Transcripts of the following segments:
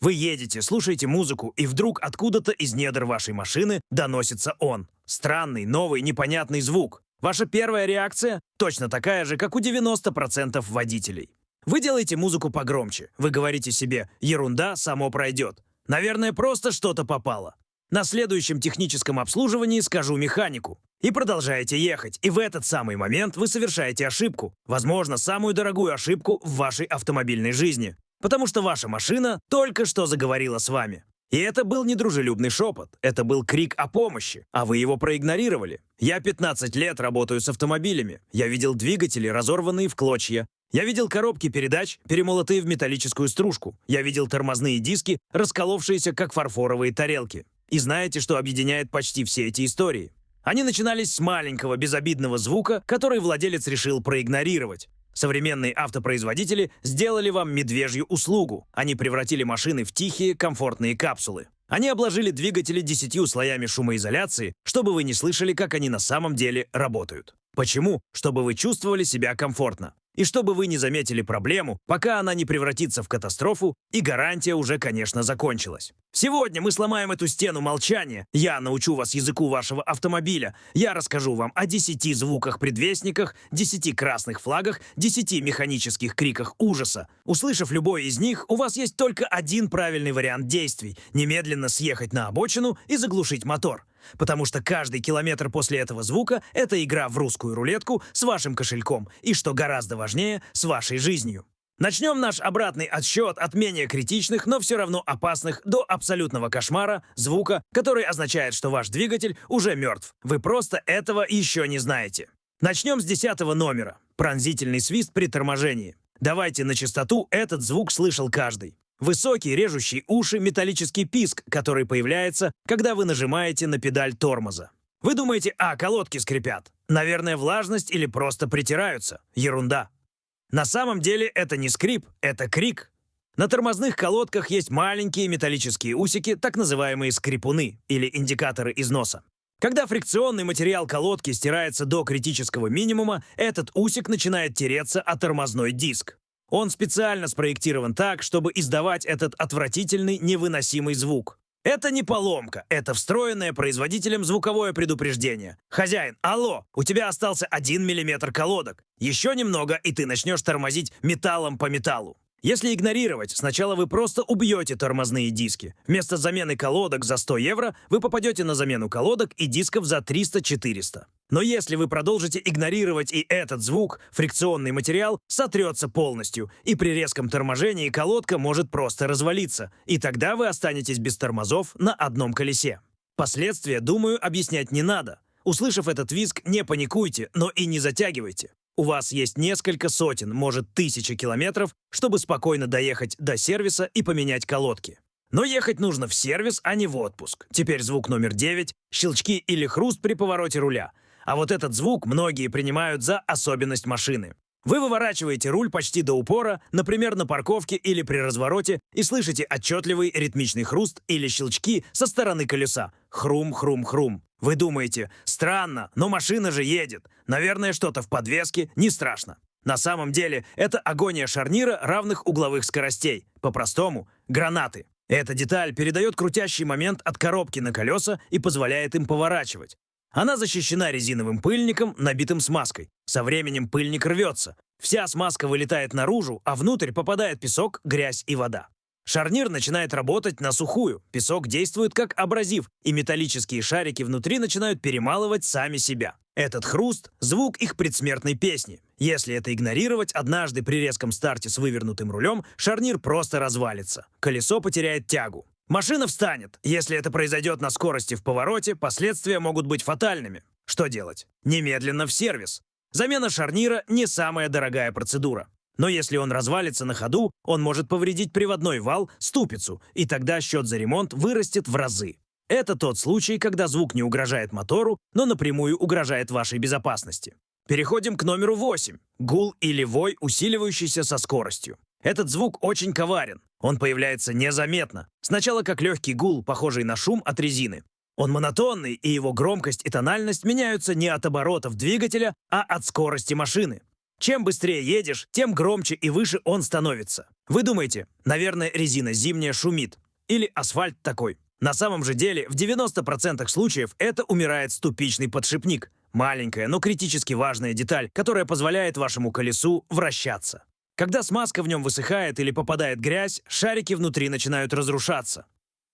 Вы едете, слушаете музыку, и вдруг откуда-то из недр вашей машины доносится он. Странный, новый, непонятный звук. Ваша первая реакция точно такая же, как у 90% водителей. Вы делаете музыку погромче. Вы говорите себе «ерунда, само пройдет». Наверное, просто что-то попало. На следующем техническом обслуживании скажу механику. И продолжаете ехать. И в этот самый момент вы совершаете ошибку. Возможно, самую дорогую ошибку в вашей автомобильной жизни. Потому что ваша машина только что заговорила с вами. И это был не дружелюбный шепот. Это был крик о помощи. А вы его проигнорировали. Я 15 лет работаю с автомобилями. Я видел двигатели, разорванные в клочья. Я видел коробки передач, перемолотые в металлическую стружку. Я видел тормозные диски, расколовшиеся, как фарфоровые тарелки. И знаете, что объединяет почти все эти истории? Они начинались с маленького безобидного звука, который владелец решил проигнорировать. Современные автопроизводители сделали вам медвежью услугу. Они превратили машины в тихие, комфортные капсулы. Они обложили двигатели 10 слоями шумоизоляции, чтобы вы не слышали, как они на самом деле работают. Почему? Чтобы вы чувствовали себя комфортно. И чтобы вы не заметили проблему, пока она не превратится в катастрофу, и гарантия уже, конечно, закончилась. Сегодня мы сломаем эту стену молчания. Я научу вас языку вашего автомобиля. Я расскажу вам о 10 звуках-предвестниках, 10 красных флагах, 10 механических криках ужаса. Услышав любой из них, у вас есть только один правильный вариант действий – немедленно съехать на обочину и заглушить мотор. Потому что каждый километр после этого звука – это игра в русскую рулетку с вашим кошельком и, что гораздо важнее, с вашей жизнью. Начнем наш обратный отсчет от менее критичных, но все равно опасных до абсолютного кошмара звука, который означает, что ваш двигатель уже мертв. Вы просто этого еще не знаете. Начнем с 10-го номера. Пронзительный свист при торможении. Давайте на чистоту, этот звук слышал каждый. Высокий, режущий уши металлический писк, который появляется, когда вы нажимаете на педаль тормоза. Вы думаете, колодки скрипят. Наверное, влажность или просто притираются. Ерунда. На самом деле это не скрип, это крик. На тормозных колодках есть маленькие металлические усики, так называемые скрипуны, или индикаторы износа. Когда фрикционный материал колодки стирается до критического минимума, этот усик начинает тереться о тормозной диск. Он специально спроектирован так, чтобы издавать этот отвратительный, невыносимый звук. Это не поломка, это встроенное производителем звуковое предупреждение. Хозяин, алло, у тебя остался 1 мм колодок. Еще немного, и ты начнешь тормозить металлом по металлу. Если игнорировать, сначала вы просто убьете тормозные диски. Вместо замены колодок за 100 евро вы попадете на замену колодок и дисков за 300-400. Но если вы продолжите игнорировать и этот звук, фрикционный материал сотрется полностью, и при резком торможении колодка может просто развалиться, и тогда вы останетесь без тормозов на одном колесе. Последствия, думаю, объяснять не надо. Услышав этот визг, не паникуйте, но и не затягивайте. У вас есть несколько сотен, может 1000 километров, чтобы спокойно доехать до сервиса и поменять колодки. Но ехать нужно в сервис, а не в отпуск. Теперь звук номер 9 – щелчки или хруст при повороте руля. А вот этот звук многие принимают за особенность машины. Вы выворачиваете руль почти до упора, например, на парковке или при развороте, и слышите отчетливый ритмичный хруст или щелчки со стороны колеса. Хрум-хрум-хрум. Вы думаете, странно, но машина же едет. Наверное, что-то в подвеске, не страшно. На самом деле, это агония шарнира равных угловых скоростей. По-простому, гранаты. Эта деталь передает крутящий момент от коробки на колеса и позволяет им поворачивать. Она защищена резиновым пыльником, набитым смазкой. Со временем пыльник рвется. Вся смазка вылетает наружу, а внутрь попадает песок, грязь и вода. Шарнир начинает работать на сухую, песок действует как абразив, и металлические шарики внутри начинают перемалывать сами себя. Этот хруст – звук их предсмертной песни. Если это игнорировать, однажды при резком старте с вывернутым рулем шарнир просто развалится. Колесо потеряет тягу. Машина встанет. Если это произойдет на скорости в повороте, последствия могут быть фатальными. Что делать? Немедленно в сервис. Замена шарнира – не самая дорогая процедура. Но если он развалится на ходу, он может повредить приводной вал, ступицу, и тогда счет за ремонт вырастет в разы. Это тот случай, когда звук не угрожает мотору, но напрямую угрожает вашей безопасности. Переходим к номеру 8. Гул или вой, усиливающийся со скоростью. Этот звук очень коварен. Он появляется незаметно. Сначала как легкий гул, похожий на шум от резины. Он монотонный, и его громкость и тональность меняются не от оборотов двигателя, а от скорости машины. Чем быстрее едешь, тем громче и выше он становится. Вы думаете, наверное, резина зимняя шумит. Или асфальт такой. На самом же деле, в 90% случаев это умирает ступичный подшипник. Маленькая, но критически важная деталь, которая позволяет вашему колесу вращаться. Когда смазка в нем высыхает или попадает грязь, шарики внутри начинают разрушаться.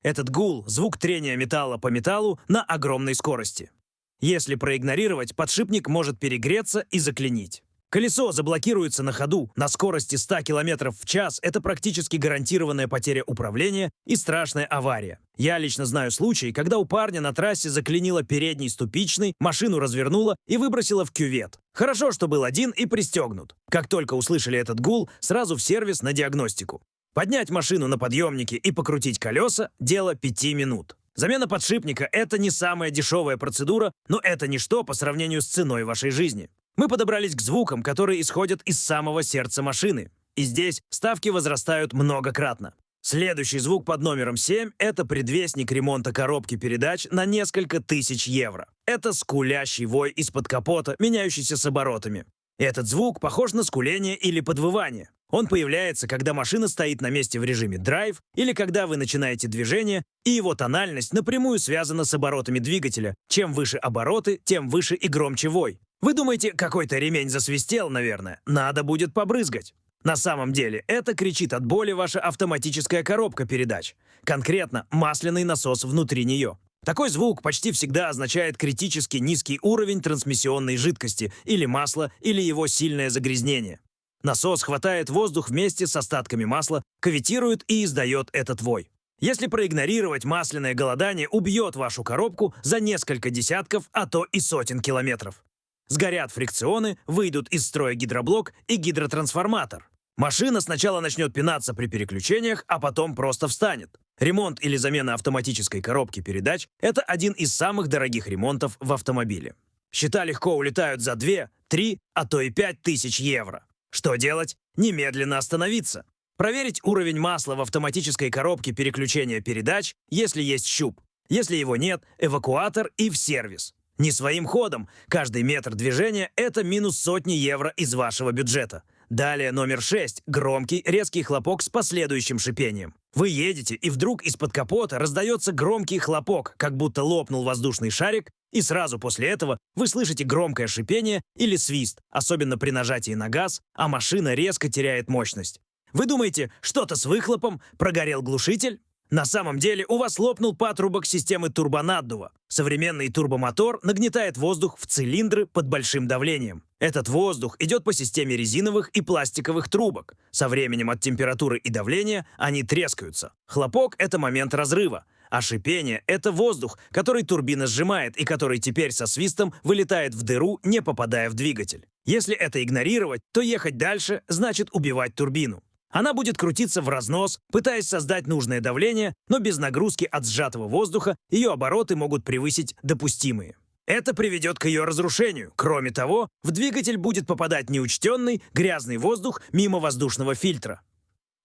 Этот гул – звук трения металла по металлу на огромной скорости. Если проигнорировать, подшипник может перегреться и заклинить. Колесо заблокируется на ходу на скорости 100 км в час. Это практически гарантированная потеря управления и страшная авария. Я лично знаю случай, когда у парня на трассе заклинило передний ступичный, машину развернуло и выбросило в кювет. Хорошо, что был один и пристегнут. Как только услышали этот гул, сразу в сервис на диагностику. Поднять машину на подъемнике и покрутить колеса – дело 5 минут. Замена подшипника – это не самая дешевая процедура, но это ничто по сравнению с ценой вашей жизни. Мы подобрались к звукам, которые исходят из самого сердца машины. И здесь ставки возрастают многократно. Следующий звук под номером 7 – это предвестник ремонта коробки передач на несколько тысяч евро. Это скулящий вой из-под капота, меняющийся с оборотами. Этот звук похож на скуление или подвывание. Он появляется, когда машина стоит на месте в режиме драйв или когда вы начинаете движение, и его тональность напрямую связана с оборотами двигателя. Чем выше обороты, тем выше и громче вой. Вы думаете, какой-то ремень засвистел, наверное? Надо будет побрызгать. На самом деле, это кричит от боли ваша автоматическая коробка передач. Конкретно, масляный насос внутри нее. Такой звук почти всегда означает критически низкий уровень трансмиссионной жидкости или масла, или его сильное загрязнение. Насос хватает воздух вместе с остатками масла, кавитирует и издает этот вой. Если проигнорировать, масляное голодание убьет вашу коробку за несколько десятков, а то и сотен километров. Сгорят фрикционы, выйдут из строя гидроблок и гидротрансформатор. Машина сначала начнет пинаться при переключениях, а потом просто встанет. Ремонт или замена автоматической коробки передач – это один из самых дорогих ремонтов в автомобиле. Счета легко улетают за 2, 3, а то и 5 тысяч евро. Что делать? Немедленно остановиться. Проверить уровень масла в автоматической коробке переключения передач, если есть щуп. Если его нет, эвакуатор и в сервис. Не своим ходом. Каждый метр движения – это минус сотни евро из вашего бюджета. Далее номер 6 – громкий, резкий хлопок с последующим шипением. Вы едете, и вдруг из-под капота раздается громкий хлопок, как будто лопнул воздушный шарик, и сразу после этого вы слышите громкое шипение или свист, особенно при нажатии на газ, а машина резко теряет мощность. Вы думаете, что-то с выхлопом, прогорел глушитель? На самом деле у вас лопнул патрубок системы турбонаддува. Современный турбомотор нагнетает воздух в цилиндры под большим давлением. Этот воздух идет по системе резиновых и пластиковых трубок. Со временем от температуры и давления они трескаются. Хлопок – это момент разрыва. А шипение – это воздух, который турбина сжимает и который теперь со свистом вылетает в дыру, не попадая в двигатель. Если это игнорировать, то ехать дальше значит убивать турбину. Она будет крутиться в разнос, пытаясь создать нужное давление, но без нагрузки от сжатого воздуха ее обороты могут превысить допустимые. Это приведет к ее разрушению. Кроме того, в двигатель будет попадать неучтенный, грязный воздух мимо воздушного фильтра.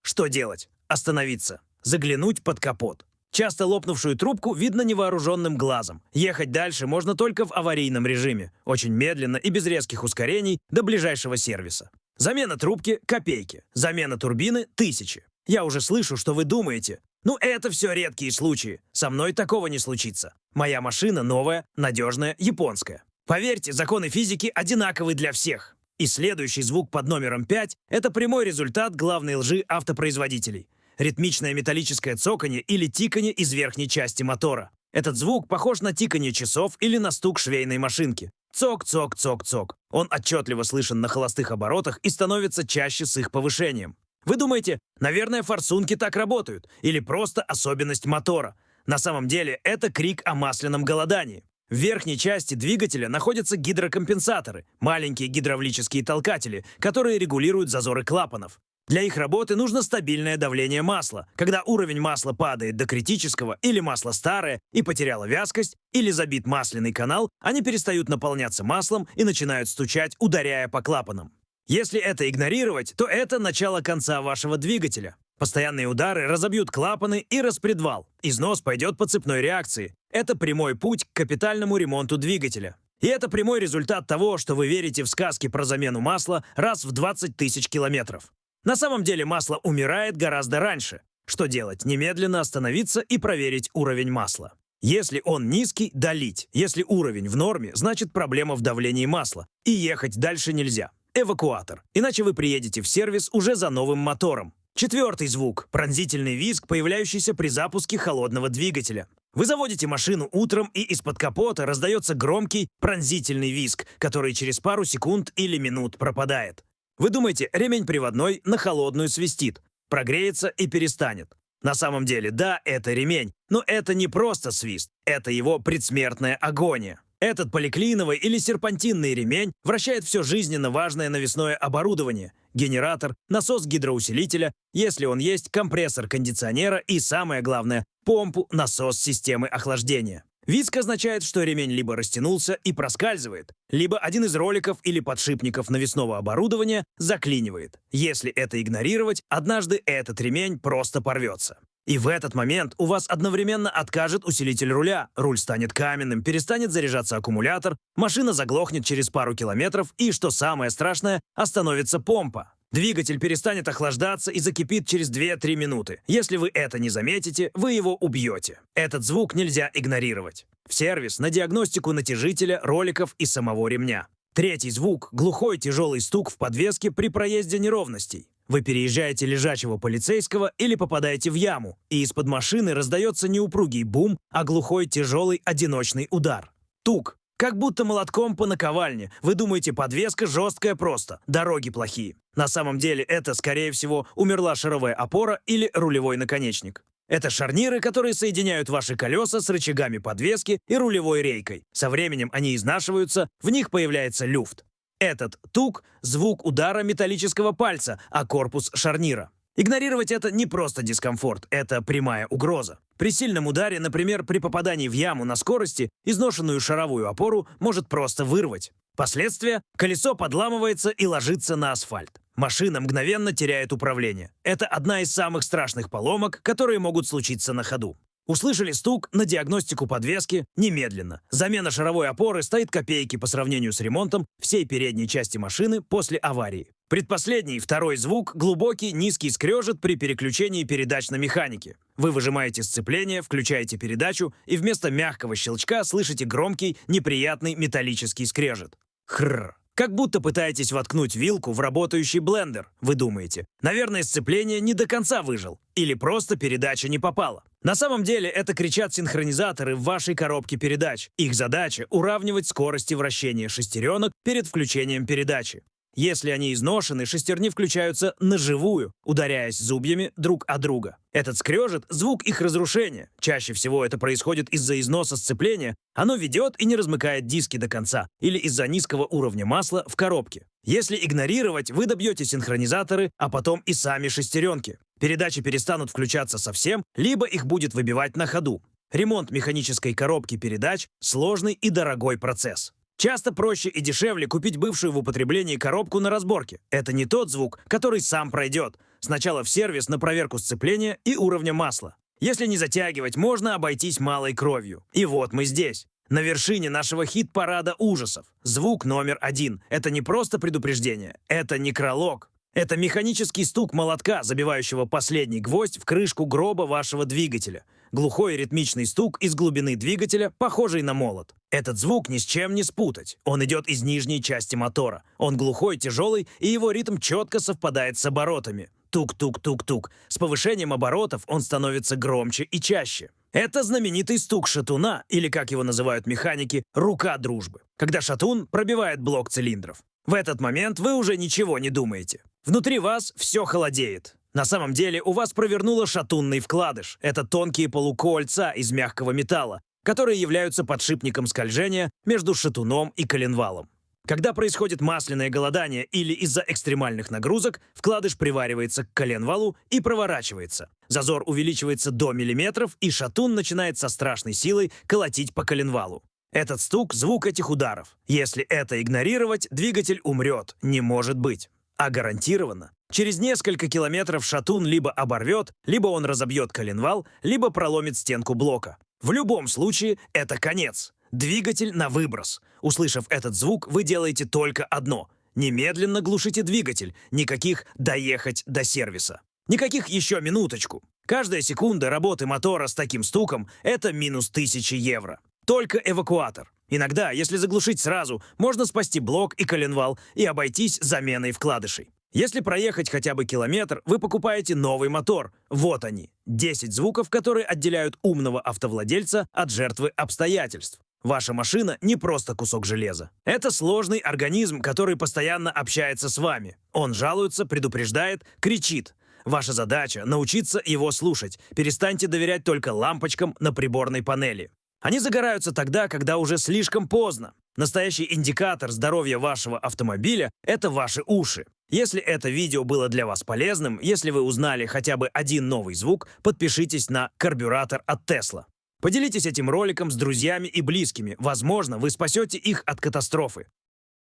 Что делать? Остановиться. Заглянуть под капот. Часто лопнувшую трубку видно невооруженным глазом. Ехать дальше можно только в аварийном режиме. Очень медленно и без резких ускорений до ближайшего сервиса. Замена трубки – копейки. Замена турбины – 1000. Я уже слышу, что вы думаете. Ну это все редкие случаи. Со мной такого не случится. Моя машина новая, надежная, японская. Поверьте, законы физики одинаковы для всех. И следующий звук под номером 5 – это прямой результат главной лжи автопроизводителей. Ритмичное металлическое цоканье или тиканье из верхней части мотора. Этот звук похож на тиканье часов или на стук швейной машинки. Цок-цок-цок-цок. Он отчетливо слышен на холостых оборотах и становится чаще с их повышением. Вы думаете, наверное, форсунки так работают, или просто особенность мотора. На самом деле это крик о масляном голодании. В верхней части двигателя находятся гидрокомпенсаторы, маленькие гидравлические толкатели, которые регулируют зазоры клапанов. Для их работы нужно стабильное давление масла. Когда уровень масла падает до критического, или масло старое и потеряло вязкость, или забит масляный канал, они перестают наполняться маслом и начинают стучать, ударяя по клапанам. Если это игнорировать, то это начало конца вашего двигателя. Постоянные удары разобьют клапаны и распредвал. Износ пойдет по цепной реакции. Это прямой путь к капитальному ремонту двигателя. И это прямой результат того, что вы верите в сказки про замену масла раз в 20 тысяч километров. На самом деле масло умирает гораздо раньше. Что делать? Немедленно остановиться и проверить уровень масла. Если он низкий, долить. Если уровень в норме, значит проблема в давлении масла. И ехать дальше нельзя. Эвакуатор. Иначе вы приедете в сервис уже за новым мотором. Четвертый звук – пронзительный визг, появляющийся при запуске холодного двигателя. Вы заводите машину утром, и из-под капота раздается громкий пронзительный визг, который через пару секунд или минут пропадает. Вы думаете, ремень приводной на холодную свистит, прогреется и перестанет. На самом деле, да, это ремень, но это не просто свист, это его предсмертная агония. Этот поликлиновый или серпантинный ремень вращает все жизненно важное навесное оборудование – генератор, насос гидроусилителя, если он есть, компрессор кондиционера и, самое главное, помпу, насос системы охлаждения. Визг означает, что ремень либо растянулся и проскальзывает, либо один из роликов или подшипников навесного оборудования заклинивает. Если это игнорировать, однажды этот ремень просто порвется. И в этот момент у вас одновременно откажет усилитель руля, руль станет каменным, перестанет заряжаться аккумулятор, машина заглохнет через пару километров и, что самое страшное, остановится помпа. Двигатель перестанет охлаждаться и закипит через 2-3 минуты. Если вы это не заметите, вы его убьете. Этот звук нельзя игнорировать. В сервис на диагностику натяжителя, роликов и самого ремня. Третий звук – глухой тяжелый стук в подвеске при проезде неровностей. Вы переезжаете лежачего полицейского или попадаете в яму, и из-под машины раздается не упругий бум, а глухой тяжелый одиночный удар. Тук. Как будто молотком по наковальне. Вы думаете, подвеска жесткая просто, дороги плохие. На самом деле это, скорее всего, умерла шаровая опора или рулевой наконечник. Это шарниры, которые соединяют ваши колеса с рычагами подвески и рулевой рейкой. Со временем они изнашиваются, в них появляется люфт. Этот тук – звук удара металлического пальца, а корпус шарнира. Игнорировать это не просто дискомфорт, это прямая угроза. При сильном ударе, например, при попадании в яму на скорости, изношенную шаровую опору может просто вырвать. Последствия – колесо подламывается и ложится на асфальт. Машина мгновенно теряет управление. Это одна из самых страшных поломок, которые могут случиться на ходу. Услышали стук, на диагностику подвески немедленно. Замена шаровой опоры стоит копейки по сравнению с ремонтом всей передней части машины после аварии. Предпоследний, второй звук – глубокий, низкий скрежет при переключении передач на механике. Вы выжимаете сцепление, включаете передачу и вместо мягкого щелчка слышите громкий, неприятный металлический скрежет. Хрррр. Как будто пытаетесь воткнуть вилку в работающий блендер, вы думаете. Наверное, сцепление не до конца выжил. Или просто передача не попала. На самом деле это кричат синхронизаторы в вашей коробке передач. Их задача – уравнивать скорости вращения шестеренок перед включением передачи. Если они изношены, шестерни включаются наживую, ударяясь зубьями друг о друга. Этот скрежет – звук их разрушения. Чаще всего это происходит из-за износа сцепления. Оно ведет и не размыкает диски до конца, или из-за низкого уровня масла в коробке. Если игнорировать, вы добьете синхронизаторы, а потом и сами шестеренки. Передачи перестанут включаться совсем, либо их будет выбивать на ходу. Ремонт механической коробки передач – сложный и дорогой процесс. Часто проще и дешевле купить бывшую в употреблении коробку на разборке. Это не тот звук, который сам пройдет. Сначала в сервис на проверку сцепления и уровня масла. Если не затягивать, можно обойтись малой кровью. И вот мы здесь. На вершине нашего хит-парада ужасов. Звук номер 1. Это не просто предупреждение, это некролог. Это механический стук молотка, забивающего последний гвоздь в крышку гроба вашего двигателя. Глухой ритмичный стук из глубины двигателя, похожий на молот. Этот звук ни с чем не спутать. Он идет из нижней части мотора. Он глухой, тяжелый, и его ритм четко совпадает с оборотами. Тук-тук-тук-тук. С повышением оборотов он становится громче и чаще. Это знаменитый стук шатуна, или, как его называют механики, рука дружбы. Когда шатун пробивает блок цилиндров. В этот момент вы уже ничего не думаете. Внутри вас все холодеет. На самом деле у вас провернуло шатунный вкладыш. Это тонкие полукольца из мягкого металла, которые являются подшипником скольжения между шатуном и коленвалом. Когда происходит масляное голодание или из-за экстремальных нагрузок, вкладыш приваривается к коленвалу и проворачивается. Зазор увеличивается до миллиметров, и шатун начинает со страшной силой колотить по коленвалу. Этот стук – звук этих ударов. Если это игнорировать, двигатель умрет. Не может быть. А гарантированно. Через несколько километров шатун либо оборвет, либо он разобьет коленвал, либо проломит стенку блока. В любом случае, это конец. Двигатель на выброс. Услышав этот звук, вы делаете только одно. Немедленно глушите двигатель. Никаких «доехать до сервиса». Никаких «еще минуточку». Каждая секунда работы мотора с таким стуком – это минус 1000 евро. Только эвакуатор. Иногда, если заглушить сразу, можно спасти блок и коленвал и обойтись заменой вкладышей. Если проехать хотя бы километр, вы покупаете новый мотор. Вот они. 10 звуков, которые отделяют умного автовладельца от жертвы обстоятельств. Ваша машина не просто кусок железа. Это сложный организм, который постоянно общается с вами. Он жалуется, предупреждает, кричит. Ваша задача – научиться его слушать. Перестаньте доверять только лампочкам на приборной панели. Они загораются тогда, когда уже слишком поздно. Настоящий индикатор здоровья вашего автомобиля – это ваши уши. Если это видео было для вас полезным, если вы узнали хотя бы один новый звук, подпишитесь на карбюратор от Tesla. Поделитесь этим роликом с друзьями и близкими. Возможно, вы спасете их от катастрофы.